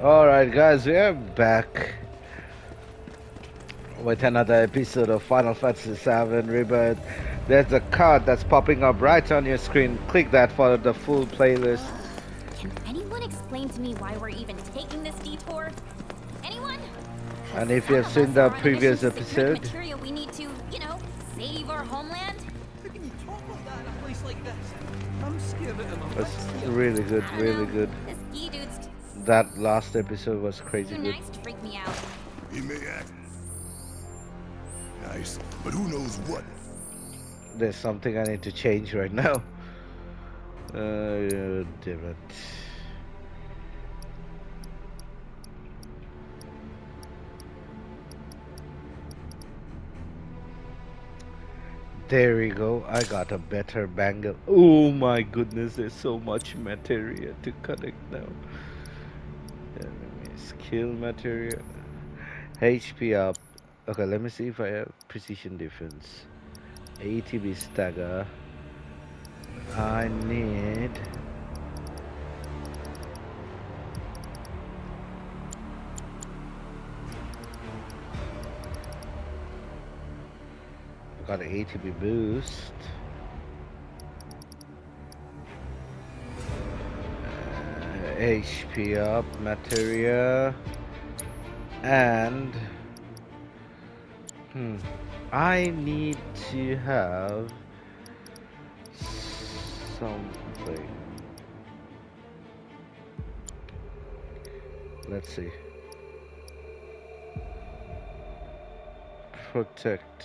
Alright guys, we are back with another episode of Final Fantasy VII Rebirth. There's a card that's popping up right on your screen. Click that for the full playlist. Can anyone explain to me why we're even taking this detour? Anyone? And if you have seen the previous episode, Materia we need to, save our homeland? How can you talk like that in a place like this? I'm scared that I'm it's really good, really good. This E-dude's That last episode was crazy too good. nice to freak me out. He may act nice, but who knows what? There's something I need to change right now. Damn it. There we go. I got a better bangle. Oh my goodness, there's so much materia to connect now. Skill materia. HP up. Okay, let me see if I have precision defense. ATB stagger. I need. Got an ATB boost. HP up, materia, and I need to have something. Let's see. Protect.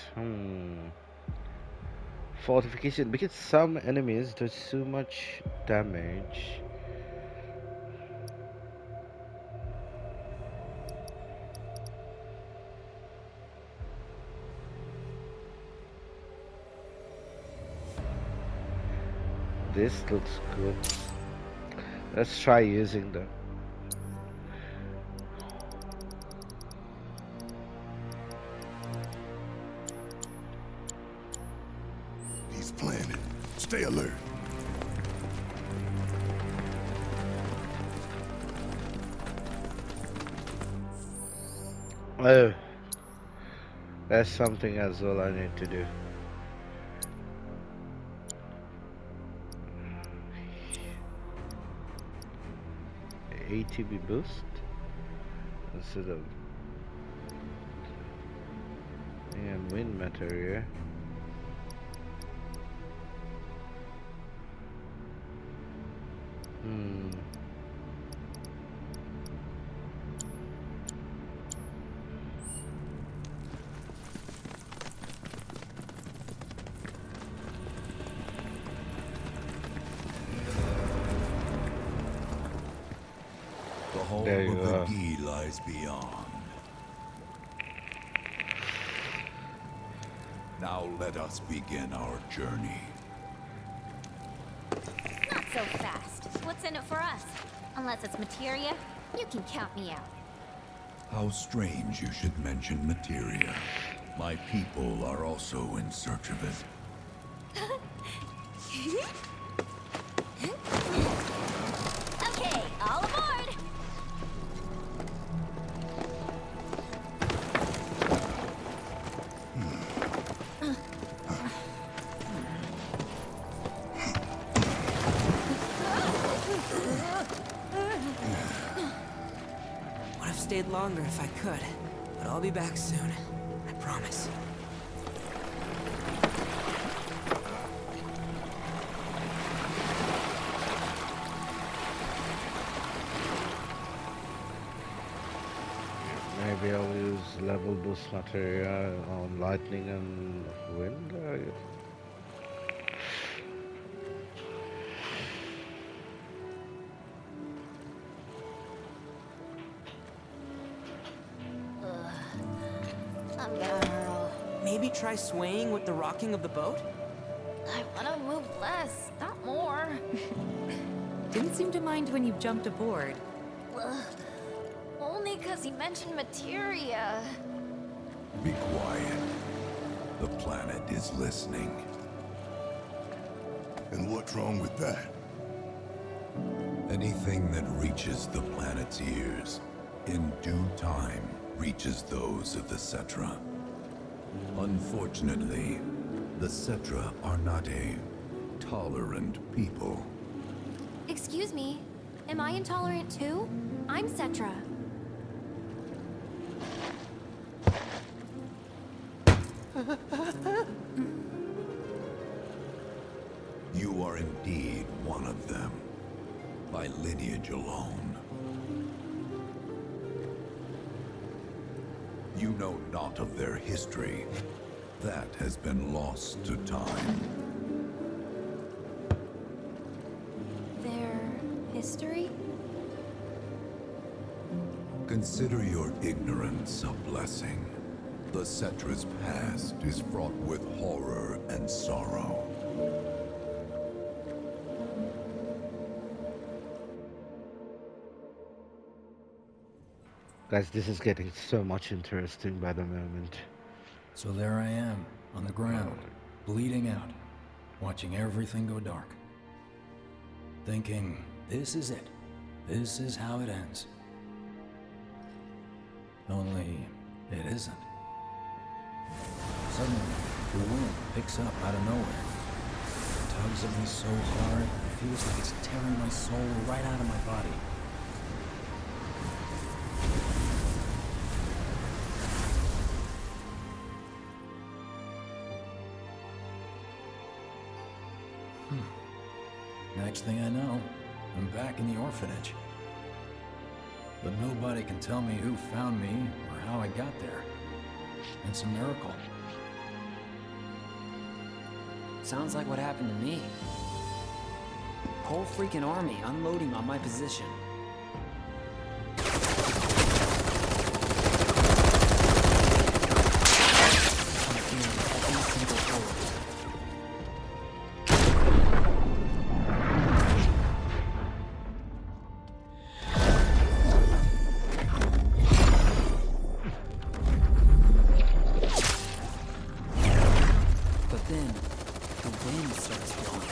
Fortification, because some enemies do so much damage. This looks good. Let's try using them. He's planning. Stay alert. Oh, that's something as well I need to do. ATB boost instead of and wind materia. The hall There you of are. the Gi lies beyond. Now let us begin our journey. Not so fast. What's in it for us? Unless it's materia, you can count me out. How strange you should mention materia. My people are also in search of it. Okay, all aboard! Would have stayed longer if I could, but I'll be back soon. I promise. Maybe I'll use level boost materia on lightning and wind. I'm gonna hurl. Maybe try swaying with the rocking of the boat? I wanna move less, not more. Didn't seem to mind when you jumped aboard. Only because he mentioned materia. Be quiet. The planet is listening. And what's wrong with that? Anything that reaches the Planeteers, in due time, reaches those of the Cetra. Unfortunately, the Cetra are not a tolerant people. Excuse me, am I intolerant too? I'm Cetra. You are indeed one of them, by lineage alone. You know not of their history. That has been lost to time. Their history? Consider your ignorance a blessing. The Cetra's past is fraught with horror and sorrow. Guys, this is getting so much interesting by the moment. So there I am, on the ground, bleeding out, watching everything go dark. Thinking, this is it. This is how it ends. Only, it isn't. Suddenly, the wind picks up out of nowhere. It tugs at me so hard, it feels like it's tearing my soul right out of my body. Next thing I know, I'm back in the orphanage. But nobody can tell me who found me or how I got there. It's a miracle. Sounds like what happened to me. Whole freaking army unloading on my position. I'm feeling every single bullet. But then, the wind starts blowing.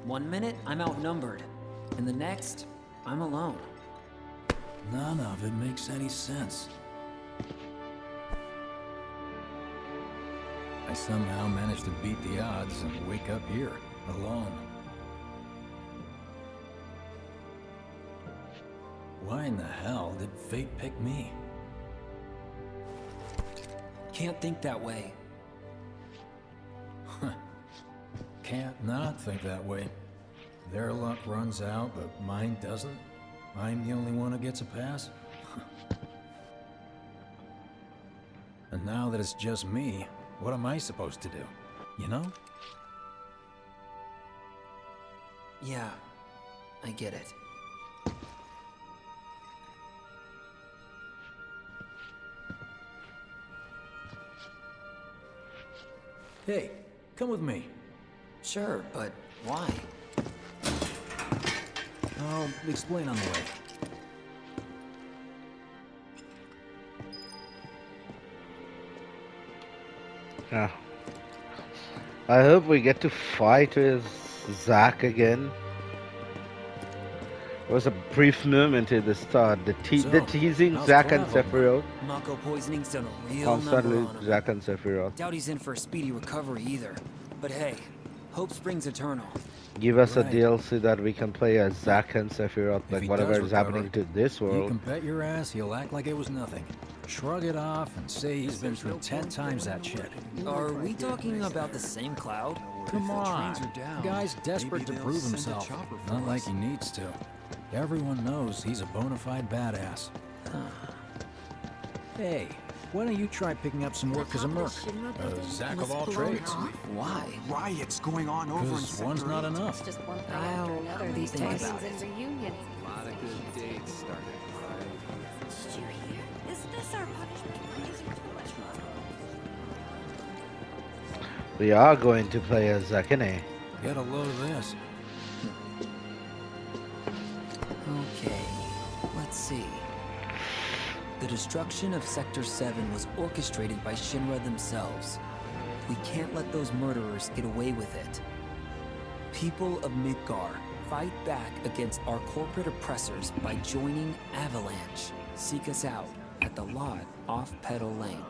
1 minute, I'm outnumbered. And the next, I'm alone. None of it makes any sense. I somehow managed to beat the odds and wake up here, alone. Why in the hell did fate pick me? Can't think that way. Can't not think that way. Their luck runs out, but mine doesn't. I'm the only one who gets a pass. And now that it's just me, what am I supposed to do? You know? Yeah, I get it. Hey, come with me. Sure, but why? I'll explain on the way. Yeah. I hope we get to fight with Zack again. There was a brief moment at the start. The teasing how's Zack and Cloud? Sephiroth. Mako poisoning's done a real Constantly number on him. Zack and Sephiroth. Doubt he's in for a speedy recovery either. But hey, hope springs eternal. Give us a Right. DLC that we can play as Zack and Sephiroth, If like he whatever does is happening recover, to this You world. can bet your ass he'll act like it was nothing. Shrug it off and say he's been through 10 times that shit. Are we talking about the same Cloud? Come on. The guy's desperate to prove himself. Not like he needs to. Everyone knows he's a bona fide badass. Hey, why don't you try picking up some work as a merc? A Zack of all trades. Why? Riots going on over in Because Sector one's not 8. enough. Just one thing after another these think days. about it. And reunions. A lot of good dates started. Did you hear? Is this our punishment for using too much money? We are going to play as Zack, innit? Get a load of this. Okay, let's see. The destruction of Sector 7 was orchestrated by Shinra themselves. We can't let those murderers get away with it. People of Midgar, fight back against our corporate oppressors by joining Avalanche. Seek us out at the lot off Petal Lane.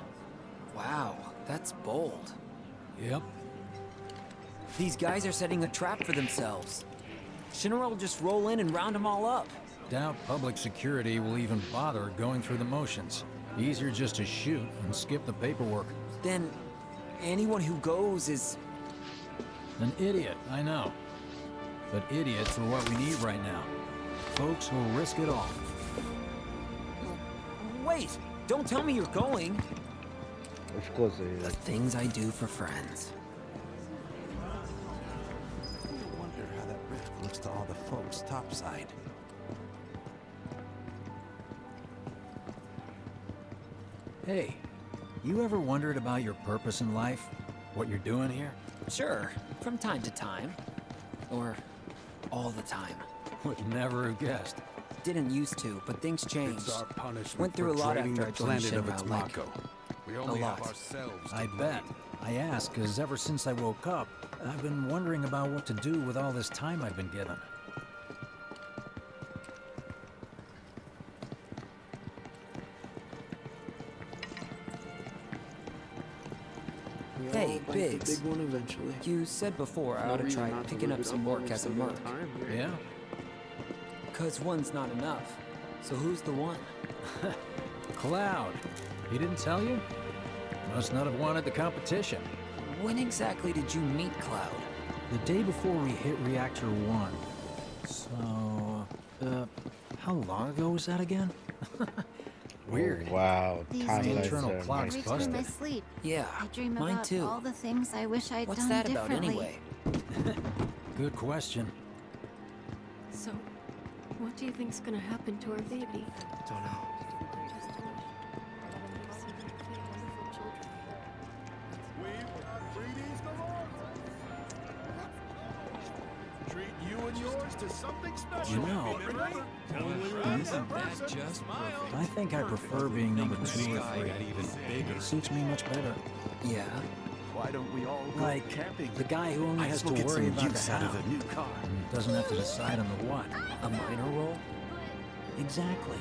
Wow, that's bold. Yep. These guys are setting a trap for themselves. Shinra will just roll in and round them all up. Doubt public security will even bother going through the motions. Easier just to shoot and skip the paperwork. Then, anyone who goes is... An idiot, I know. But idiots are what we need right now. Folks who will risk it all. Wait! Don't tell me you're going! Of course it The is. things I do for friends. I wonder how that rift looks to all the folks topside. Hey, you ever wondered about your purpose in life? What you're doing here? Sure, from time to time. Or all the time. Would never have guessed. Didn't used to, but things changed. It's our punishment Went through a for lot draining after the I joined planet of its Shinra, like, Mako. We only lot. have ourselves to I blame. bet. I ask, because ever since I woke up, I've been wondering about what to do with all this time I've been given. Hey, Biggs. Big one eventually. You said before I ought to try picking up some work as a merc. Yeah? Cause one's not enough. So who's the one? Cloud. He didn't tell you? Must not have wanted the competition. When exactly did you meet Cloud? The day before we hit Reactor 1. So, how long ago was that again? Weird. Oh, wow. These Timelines days, internal are clock's every messed time I up. sleep, Yeah, I dream mine about too. all the things I wish I'd What's done that about differently. anyway? Good question. So, what do you think's gonna happen to our baby? Don't know. Treat you and yours to something special. You know, Isn't that just perfect? I think I prefer being number 2 or 3. even bigger. Suits me much better. Yeah. Why don't we all go Like, camping? the guy who only I has will to get worry some about the use out of how. the new car. And doesn't have to decide on the what. A minor role? Exactly.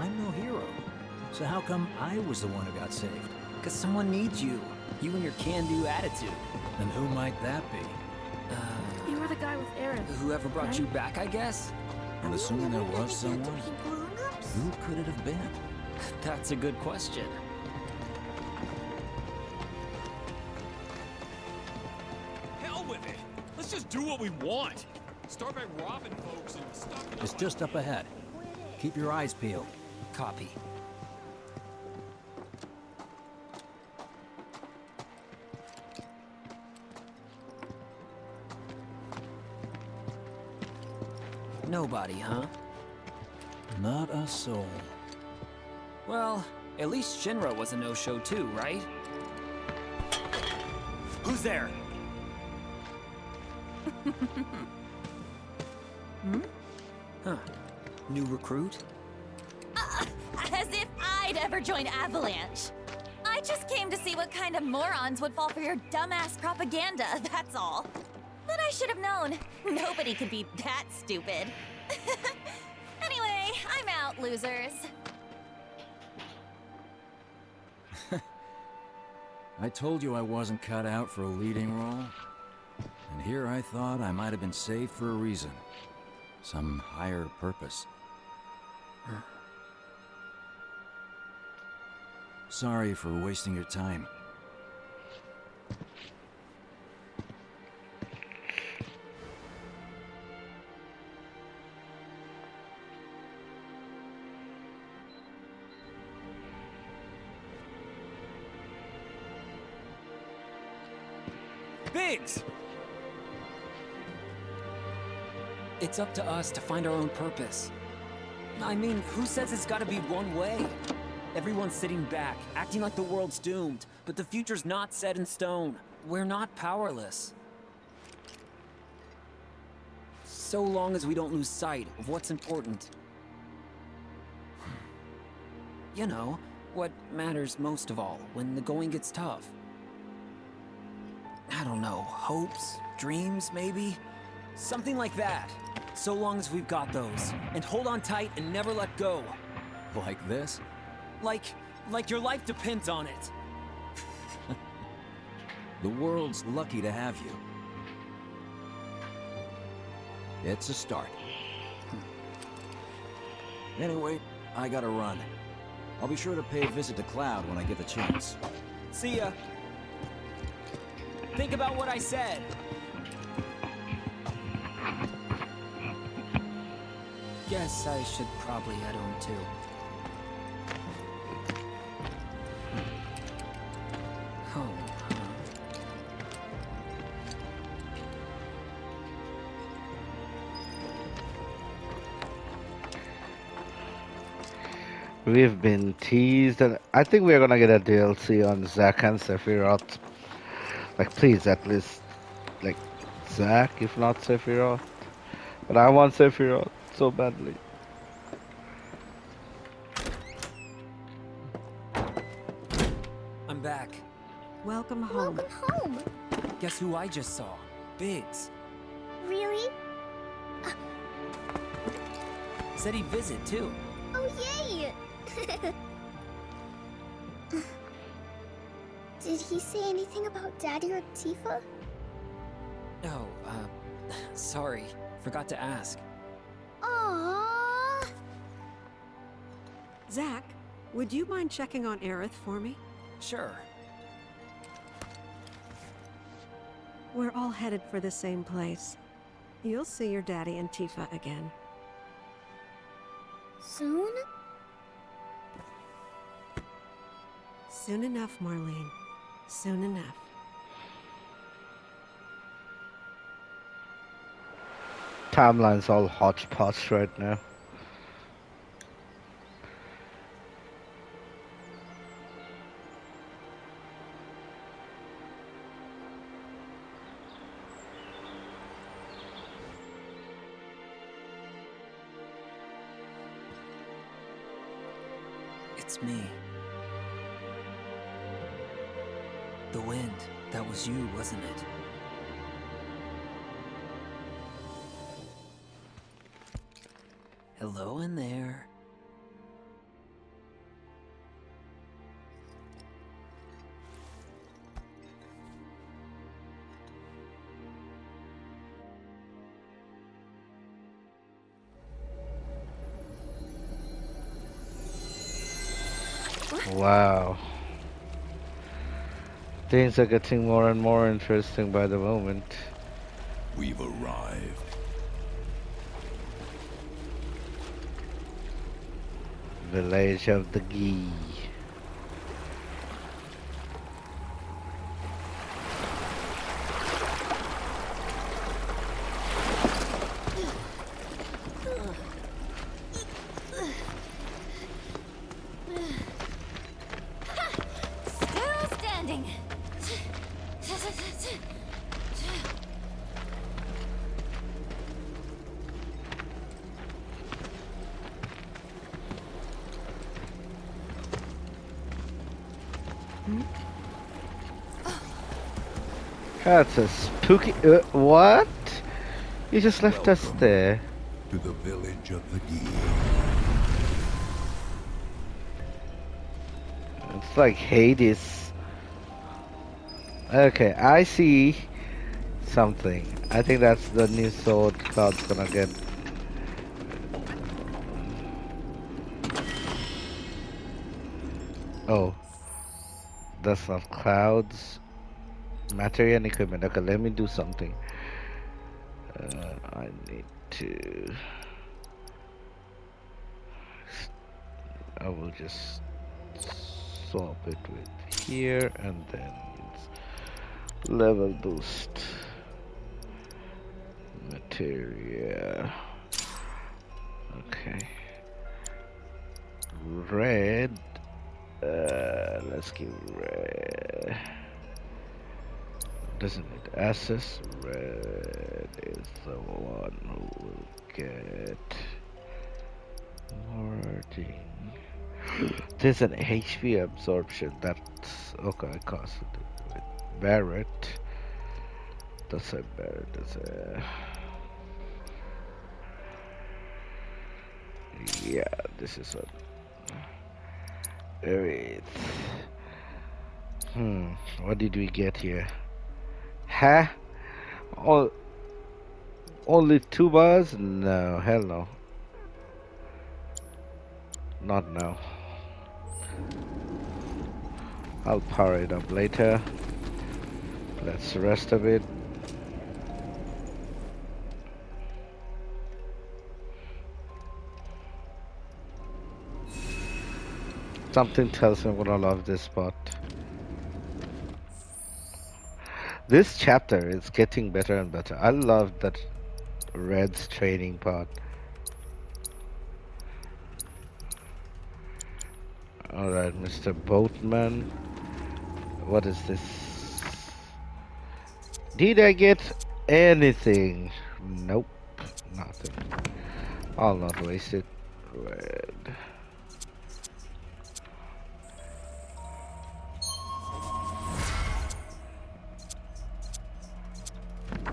I'm no hero. So how come I was the one who got saved? Cause someone needs you. You and your can-do attitude. And who might that be? You were the guy with Aaron. Whoever brought you back, I guess? And assuming there was someone, who could it have been? That's a good question. Hell with it. Let's just do what we want. Start by robbing folks and stuff. It's just up ahead. Keep your eyes peeled. Copy. Nobody, huh? Not a soul. Well, at least Shinra was a no-show too, right? Who's there? Huh. New recruit? As if I'd ever join Avalanche. I just came to see what kind of morons would fall for your dumbass propaganda, that's all. But I should have known. Nobody could be that stupid. Anyway, I'm out, losers. I told you I wasn't cut out for a leading role. And here I thought I might have been saved for a reason. Some higher purpose. Sorry for wasting your time. Biggs! It's up to us to find our own purpose. I mean, who says it's gotta be one way? Everyone's sitting back, acting like the world's doomed, but the future's not set in stone. We're not powerless. So long as we don't lose sight of what's important. You know, what matters most of all when the going gets tough. I don't know, hopes, dreams, maybe? Something like that. So long as we've got those. And hold on tight and never let go. Like this? Like your life depends on it. The world's lucky to have you. It's a start. Anyway, I gotta run. I'll be sure to pay a visit to Cloud when I get the chance. See ya. Think about what I said. Guess I should probably head home too. Home, huh? We've been teased, and I think we're gonna get a DLC on Zack and Sephiroth. Like, please, at least, like, Zack, if not Sephiroth. But I want Sephiroth so badly. I'm back. Welcome home. Welcome home. Guess who I just saw? Biggs. Really? Said he'd visit too. Oh, yay! Did he say anything about Daddy or Tifa? Oh, sorry. Forgot to ask. Aww. Zack, would you mind checking on Aerith for me? Sure. We're all headed for the same place. You'll see your daddy and Tifa again. Soon? Soon enough, Marlene. Soon enough. Timeline's all hodgepodge right now. It's me. The wind. That was you, wasn't it? Hello in there. Wow. Things are getting more and more interesting by the moment. We've arrived. Village of the Gee. Still standing. That's a spooky. What? You just left us Welcome there. to the village of the Gee. It's like Hades. Okay, I see something. I think that's the new sword Cloud's gonna get. Oh, that's not Cloud's. Materia and equipment. Okay, let me do something. I need to. I will just swap it with here and then level boost. Materia. Okay. Red. Let's give red. Doesn't need access. Red is the one who will get wording. There's an HP absorption. That's okay. I casted it with Barrett. That's a Barrett. That's a Yeah, this is what. Alright. What did we get here? Huh? All, only 2 bars? No, hell no. Not now. I'll power it up later. Let's rest a bit. Something tells me I'm gonna love this spot. This chapter is getting better and better. I love that Red's training part. Alright, Mr. Boatman. What is this? Did I get anything? Nope, nothing. I'll not waste it. Red.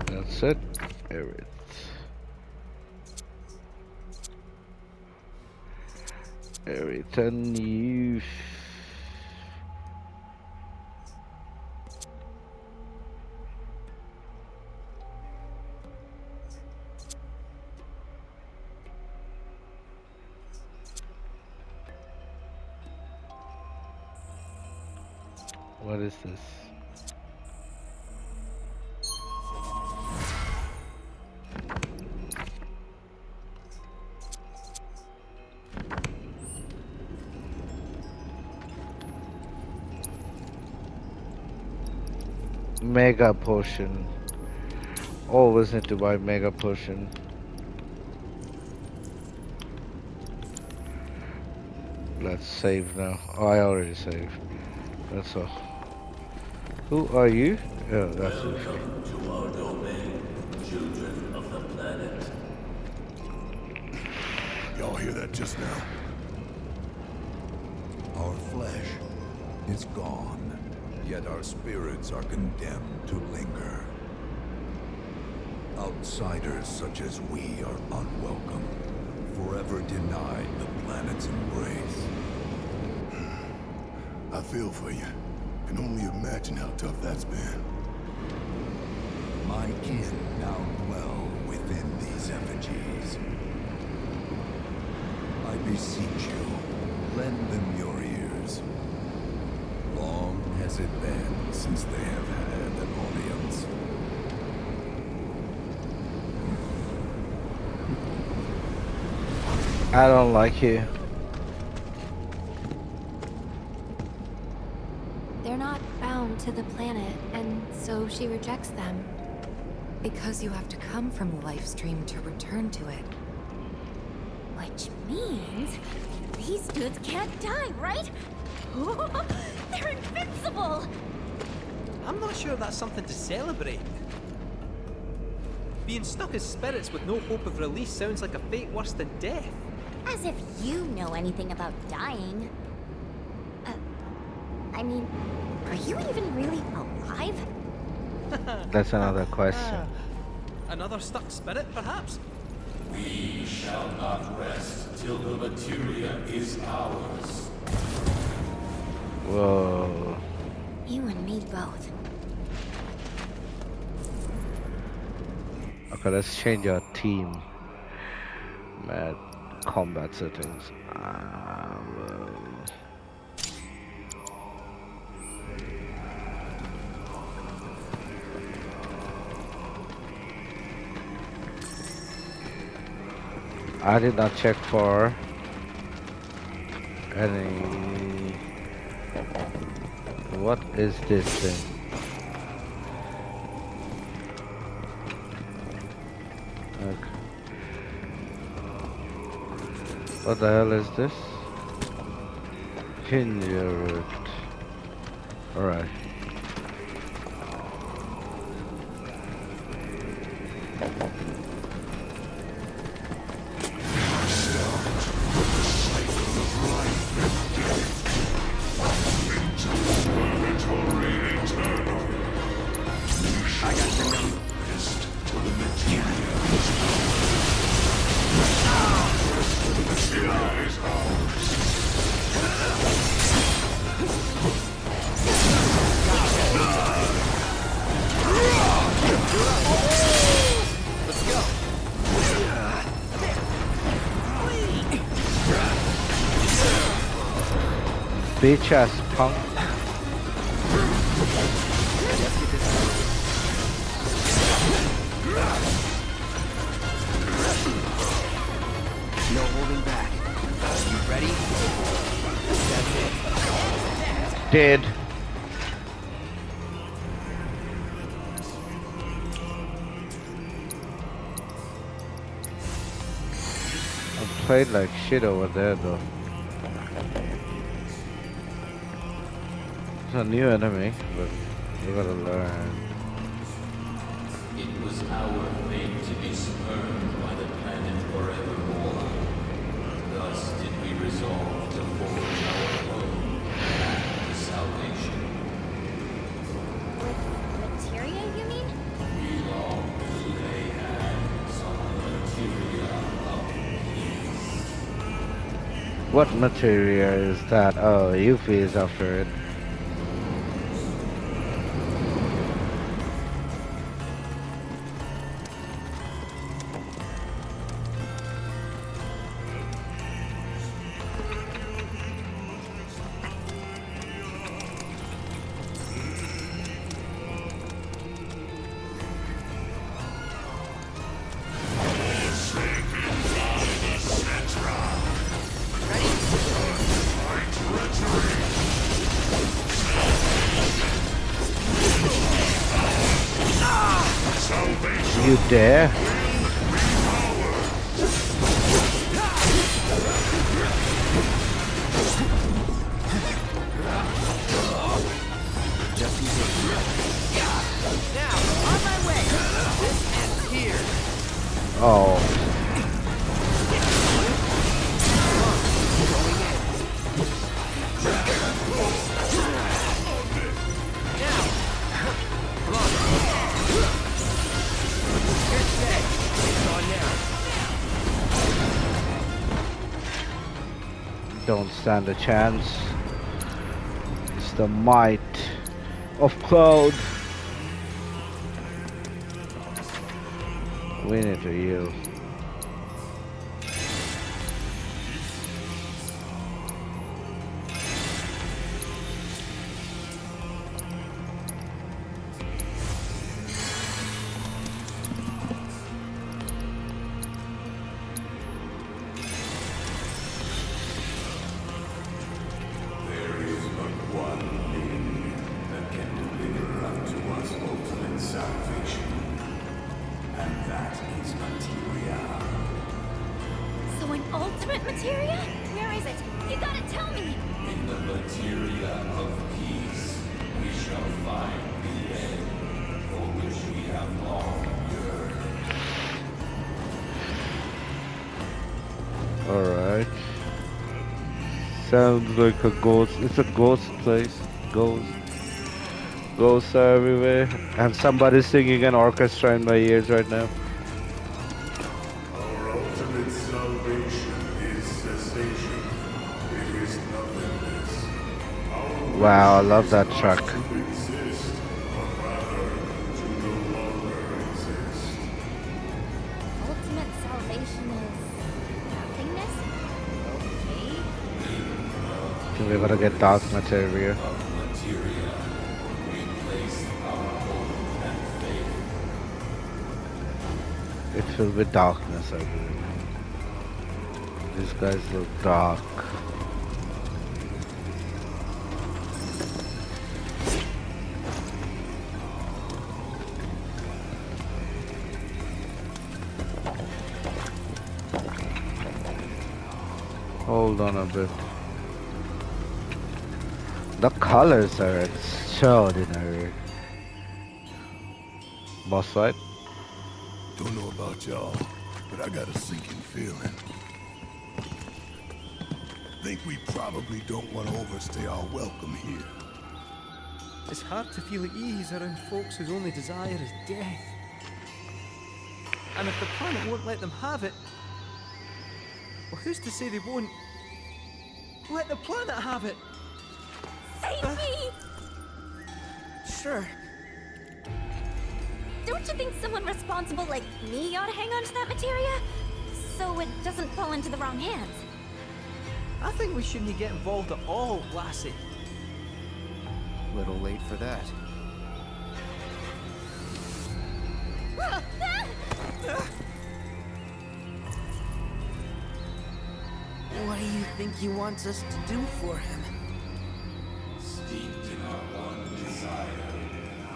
That's it. Everything. Everything you. What is this? Mega potion. Always need to buy mega potion. Let's save now. Oh, I already saved. That's all. Who are you? Oh, that's you. Welcome to our domain, children of the planet. Y'all hear that just now? Our flesh is gone, yet our spirits are condemned to linger. Outsiders such as we are unwelcome, forever denied the planet's embrace. I feel for you. Can only imagine how tough that's been. My kin now dwell within these effigies. I beseech you, lend them your ears. Long has it been since they have had an audience. I don't like you. They're not bound to the planet, and so she rejects them. Because you have to come from the life stream to return to it. Which means these dudes can't die, right? They're invincible! I'm not sure that's something to celebrate. Being stuck as spirits with no hope of release sounds like a fate worse than death. As if you know anything about dying. I mean, are you even really alive? That's another question. Another stuck spirit, perhaps? We shall not rest till the materia is ours. Whoa. You and me both. Okay, let's change our team. Mad combat settings. I did not check for any. What is this thing? Okay. What the hell is this? Ginger root. Alright. Bitch ass punk. No holding back. You ready? That's it. Dead. I played like shit over there though. It's a new enemy, but you gotta learn. It was our fate to be spurned by the planet forevermore. Thus did we resolve to forge our own path to salvation. With materia, you mean? We long to lay hands on the materia of peace. What materia is that? Oh, Yuffie is after it. You dare? Now, on my way. This ends here. Oh. Don't stand a chance. It's the might of Cloud. We need to yield. So an ultimate materia? Where is it? You gotta tell me! In the materia of peace, we shall find the end for which we have long yearned. Alright. Sounds like a ghost. It's a ghost place. Ghosts are everywhere. And somebody's singing an orchestra in my ears right now. Our ultimate salvation is cessation. It is nothingness. Our Wow, I love that wish is track. not to exist, but rather to no longer exist. Ultimate salvation is nothingness? Okay. We're gonna get dark materia. Materia, we place our hope and faith. It's filled with darkness, I believe. These guys look dark. Hold on a bit. The colors are extraordinary. Boss fight? Don't know about y'all, but I got a sinking feeling. Think we probably don't want to overstay our welcome here. It's hard to feel at ease around folks whose only desire is death. And if the planet won't let them have it, well, who's to say they won't let the planet have it? Save me! Sure. Don't you think someone responsible like me ought to hang on to that materia? So it doesn't fall into the wrong hands. I think we shouldn't get involved at all, lassie. Little late for that. What do you think he wants us to do for him? Steeped in our one desire,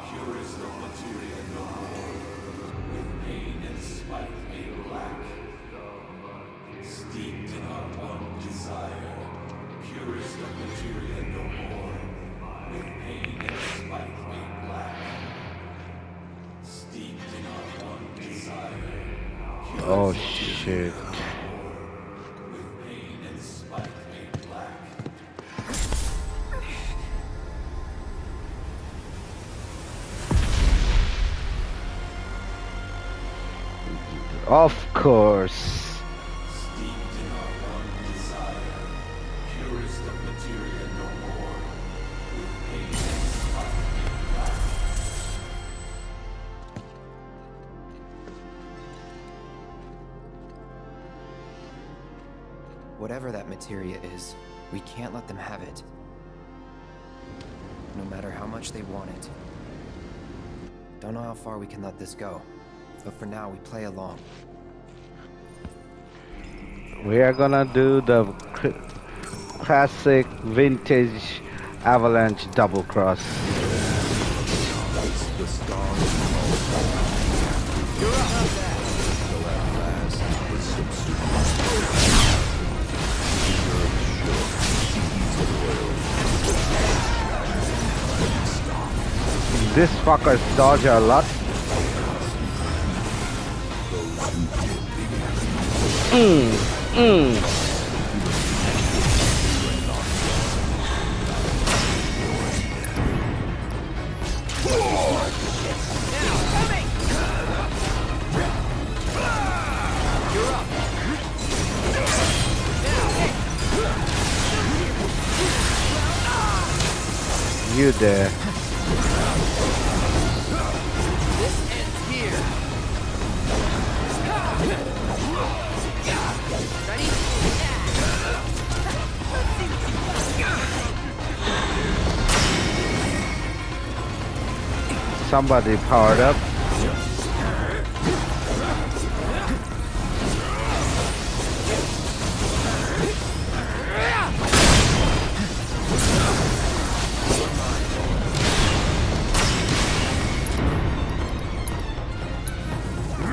purest of materia no more, with pain and spite made black. Steeped in our one desire, purest of materia no more, with pain and spite made black. Steeped in our one desire, Oh shit. Of course. steeped in our one desire, purest of materia no more, with pain and spite made black. Whatever that materia is, we can't let them have it. No matter how much they want it. Don't know how far we can let this go, but for now we play along. We are gonna do the classic vintage Avalanche double cross. The stars You're up. Till at last was subsumed. This fucker's dodge a lot. You there. This ends here. Ready? Somebody powered up.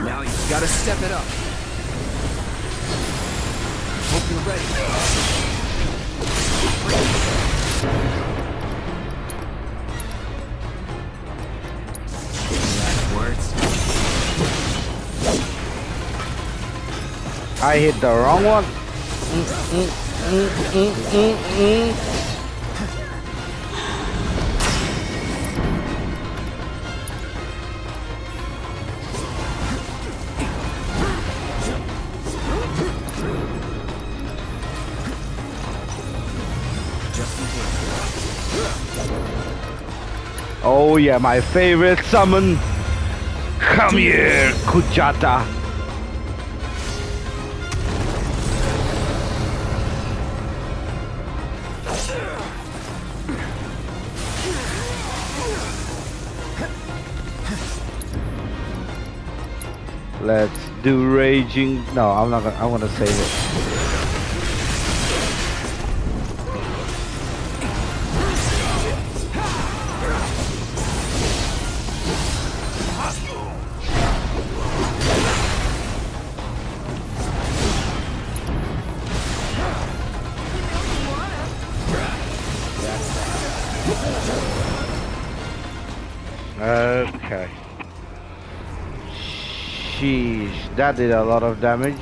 Now you gotta step it up. Hope you're ready. Last words. I hit the wrong one. Oh yeah, my favorite summon. Come here, Kujata. Let's do raging. No, I'm not gonna. I want to save it. Okay. Sheesh, that did a lot of damage.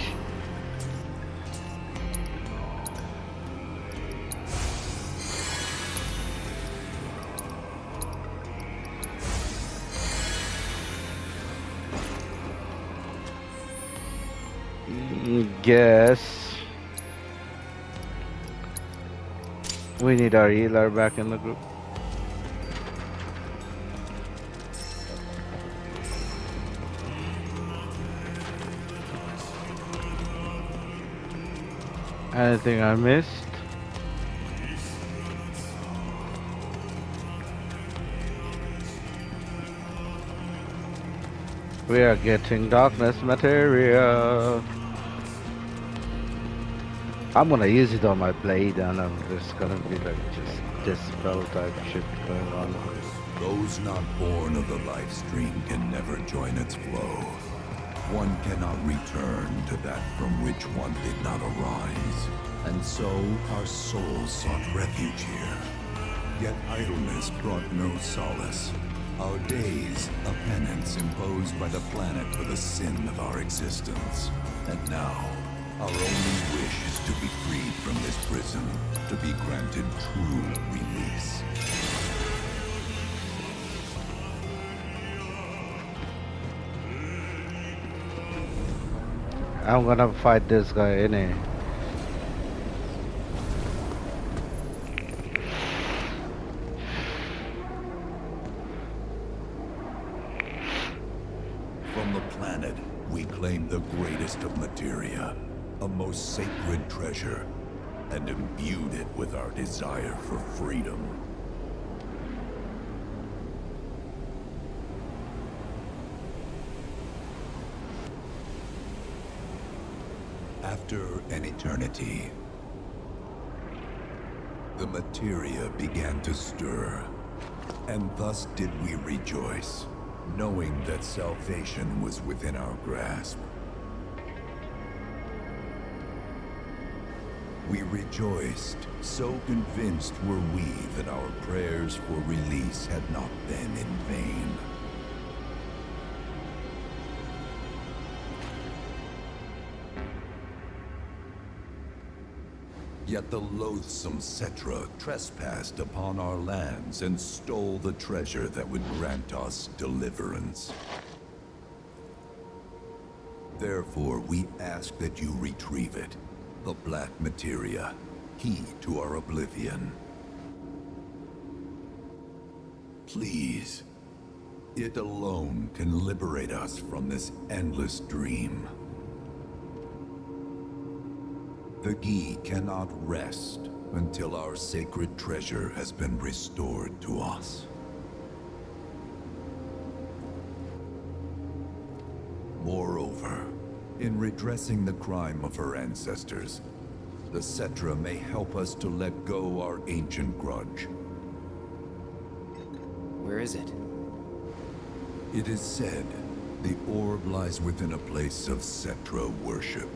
Guess we need our healer back in the group. Anything I missed? We are getting darkness materia. I'm gonna use it on my blade and I'm just gonna be like just dispel type shit going on. Those not born of the life stream can never join its flow. One cannot return to that from which one did not arise. And so our souls sought refuge here. Yet idleness brought no solace. Our days, a penance imposed by the planet for the sin of our existence. And now, our only wish is to be freed from this prison, to be granted true release. I'm gonna fight this guy innit? From the planet, we claim the greatest of materia, a most sacred treasure, and imbued it with our desire for freedom. After an eternity, the materia began to stir, and thus did we rejoice, knowing that salvation was within our grasp. We rejoiced, so convinced were we that our prayers for release had not been in vain. Yet the loathsome Cetra trespassed upon our lands and stole the treasure that would grant us deliverance. Therefore, we ask that you retrieve it, the Black Materia, key to our oblivion. Please, it alone can liberate us from this endless dream. The Gi cannot rest until our sacred treasure has been restored to us. Moreover, in redressing the crime of her ancestors, the Cetra may help us to let go our ancient grudge. Where is it? It is said the orb lies within a place of Cetra worship.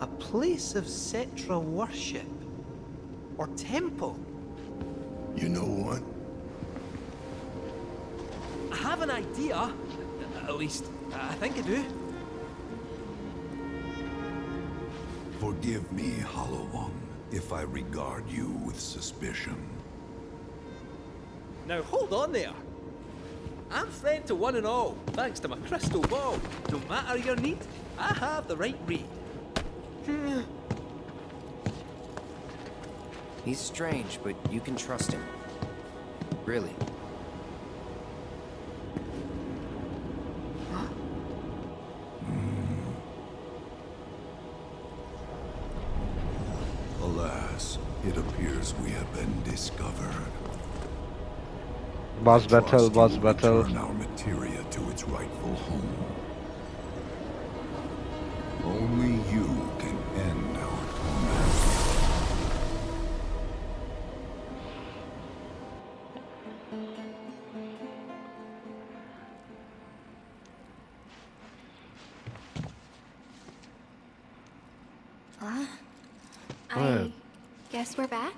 A place of Cetra worship? Or temple? You know what? I have an idea. At least, I think I do. Forgive me, Hollow One, if I regard you with suspicion. Now hold on there. I'm friend to one and all, thanks to my crystal ball. No matter your need, I have the right read. He's strange, but you can trust him. Really. Alas, it appears we have been discovered. Boss battle, Trust you boss will battle. return our materia to its rightful home. Only you can end our torment. I guess we're back?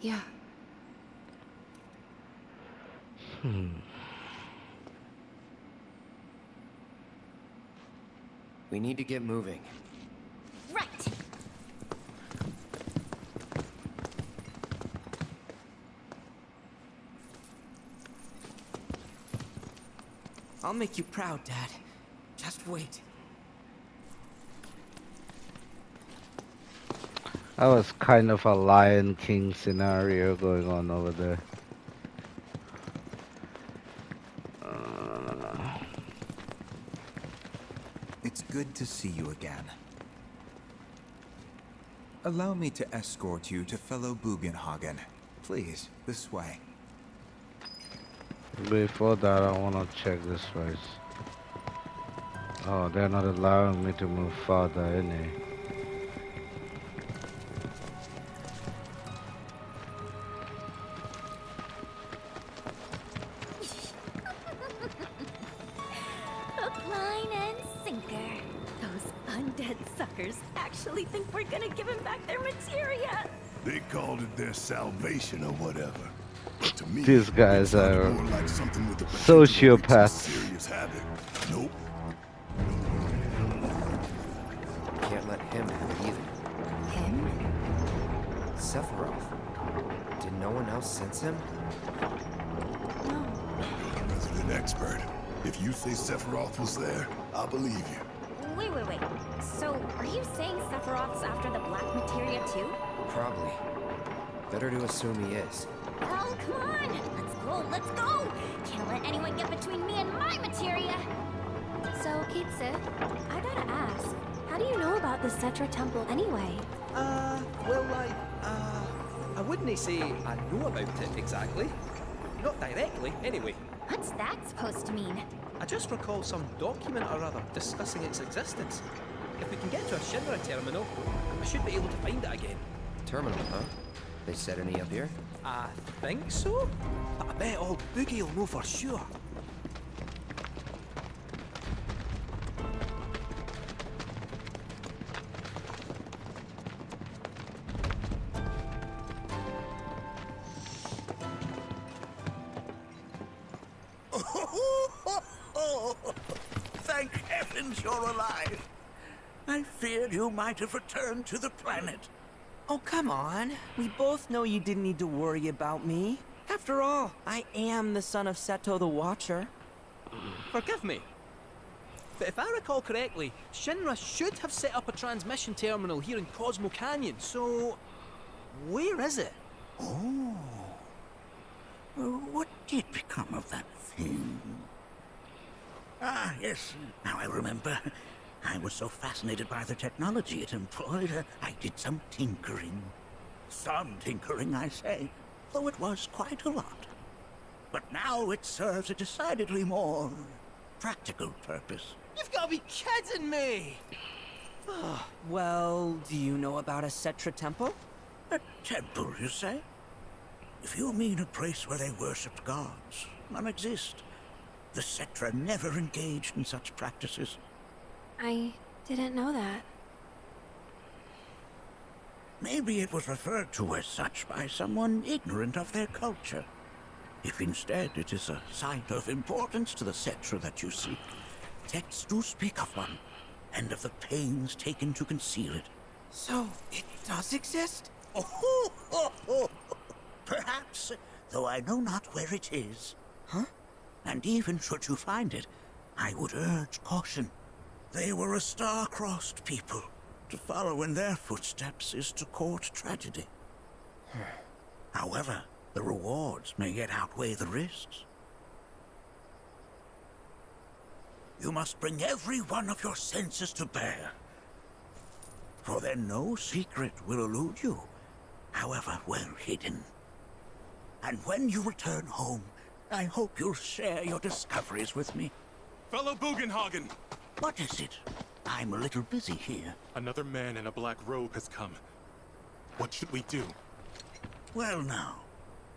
Yeah. We need to get moving. Right. I'll make you proud, Dad. Just wait. That was kind of a Lion King scenario going on over there. It's good to see you again. Allow me to escort you to fellow Bugenhagen. Please, this way. Before that, I wanna check this first. Oh, they're not allowing me to move farther, innit? Hook, line, and sinker. Those undead suckers actually think we're gonna give them back their materia. They called it their salvation or whatever. But to me, These guys it sounded are more like something with the potential to wreak some sociopaths. serious havoc. Nope. Can't let him have it either. Him? Sephiroth. Did no one else sense him? No. Resident expert. If you say Sephiroth was there, I'll believe you. Wait. So, are you saying Sephiroth's after the black materia too? Probably. Better to assume he is. Oh, come on! Let's go! Can't let anyone get between me and my materia! So, Kitsu, I gotta ask, how do you know about the Cetra Temple anyway? Well, I wouldn't say I know about it exactly. Not directly, anyway. What's that supposed to mean? I just recall some document or other discussing its existence. If we can get to a Shinra terminal, I should be able to find it again. Terminal, huh? They set any up here? I think so, but I bet old Boogie will know for sure. Thank heavens you're alive. I feared you might have returned to the planet. Oh, come on. We both know you didn't need to worry about me. After all, I am the son of Seto the Watcher. Forgive me, but if I recall correctly, Shinra should have set up a transmission terminal here in Cosmo Canyon, so where is it? Oh. What did become of that thing? Ah, yes. Now I remember. I was so fascinated by the technology it employed, I did some tinkering. Some tinkering, I say, though it was quite a lot. But now it serves a decidedly more practical purpose. You've got to be kidding me! Well, do you know about a Cetra Temple? A temple, you say? If you mean a place where they worshipped gods, none exist. The Cetra never engaged in such practices. I didn't know that. Maybe it was referred to as such by someone ignorant of their culture. If instead it is a site of importance to the Cetra that you seek, texts do speak of one, and of the pains taken to conceal it. So, it does exist? Oh, perhaps, though I know not where it is. Huh? And even should you find it, I would urge caution. They were a star-crossed people. To follow in their footsteps is to court tragedy. However, the rewards may yet outweigh the risks. You must bring every one of your senses to bear. For then no secret will elude you, however well hidden. And when you return home, I hope you'll share your discoveries with me. Fellow Bugenhagen! What is it? I'm a little busy here. Another man in a black robe has come. What should we do? Well now,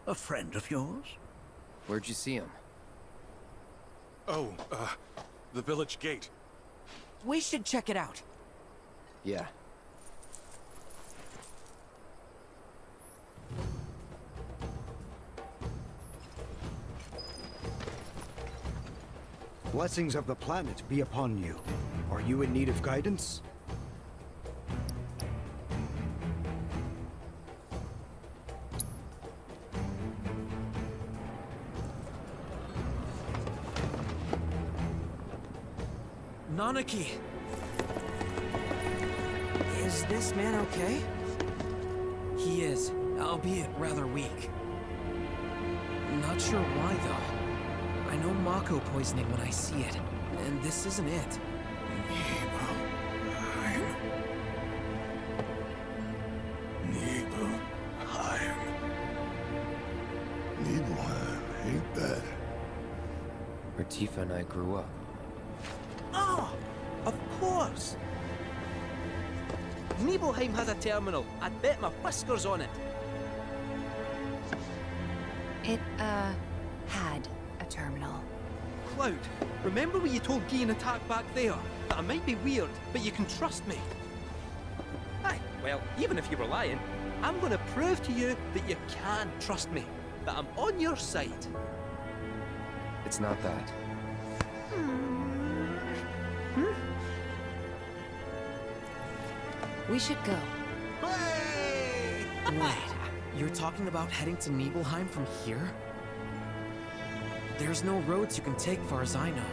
a friend of yours? Where'd you see him? Oh, the village gate. We should check it out. Yeah. Blessings of the planet be upon you. Are you in need of guidance? Nanaki! Is this man okay? He is, albeit rather weak. Not sure why, though. I know Mako poisoning when I see it, and this isn't it. Nibelheim. Ain't bad. where Tifa and I grew up. Oh, of course. Nibelheim has a terminal. I'd bet my whiskers on it. It, had a terminal. Cloud, remember when you told Guy and Attack back there that I might be weird, but you can trust me? Aye, well, even if you were lying, I'm gonna prove to you that you can trust me, that I'm on your side. It's not that. We should go. Wait, you're talking about heading to Nibelheim from here? There's no roads you can take far as I know.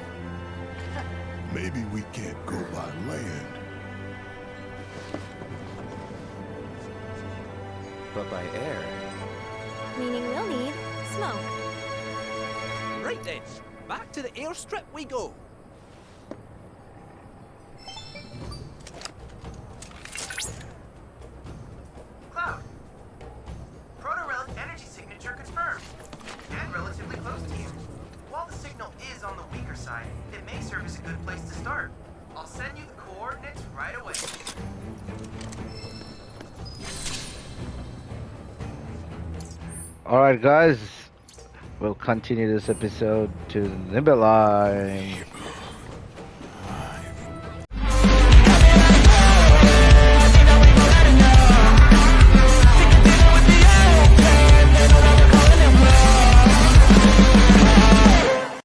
Maybe we can't go by land. But by air. Meaning we'll need smoke. Right then, back to the airstrip we go. Cloud. Proto-relic energy signature confirmed. And relatively close to you. While the signal is on the weaker side, it may serve as a good place to start. I'll send you the coordinates right away. Alright guys, we'll continue this episode to Nibelheim.